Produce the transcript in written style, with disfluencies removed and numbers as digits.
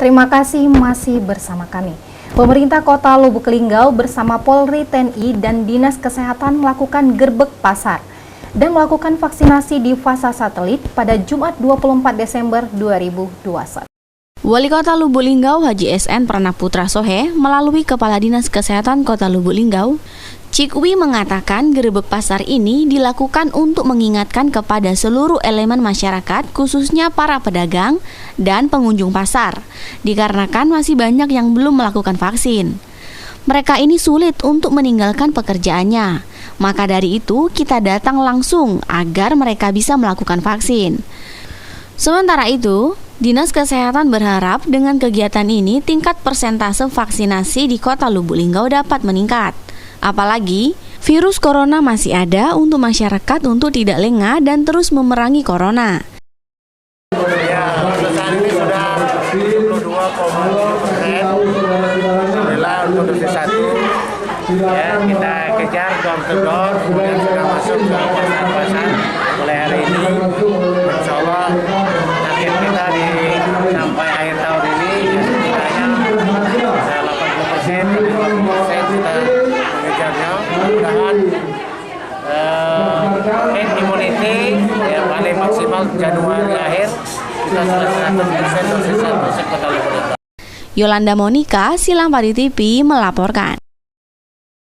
Terima kasih masih bersama kami. Pemerintah Kota Lubuk Linggau bersama Polri, TNI, dan Dinas Kesehatan melakukan gerbek pasar dan melakukan vaksinasi di fasa satelit pada Jumat 24 Desember 2021. Wali Kota Lubuk Linggau Haji SN Pranaputra Sohe melalui Kepala Dinas Kesehatan Kota Lubuk Linggau, Cikwi mengatakan gerbek pasar ini dilakukan untuk mengingatkan kepada seluruh elemen masyarakat, khususnya para pedagang dan pengunjung pasar, dikarenakan masih banyak yang belum melakukan vaksin. Mereka ini sulit untuk meninggalkan pekerjaannya, maka dari itu kita datang langsung agar mereka bisa melakukan vaksin. Sementara itu, Dinas Kesehatan berharap dengan kegiatan ini tingkat persentase vaksinasi di Kota Lubuk Linggau dapat meningkat. Apalagi, virus corona masih ada untuk masyarakat untuk tidak lengah dan terus memerangi corona. Ya, untuk saat ini sudah 72,7%. Alhamdulillah untuk dosis 1 ya, kita kejar door to door, kemudian sudah masuk ke pasar-pasar mulai hari ini. Insya Allah target kita sampai akhir tahun ini ya setidaknya 80%, 50% kita mengejarnya. Mudah-mudahan immunity ya paling maksimal Januari akhir kita sudah 100% dosis 1 Kota Lubuk Linggau. Yolanda Monika, Silang Padi TV melaporkan.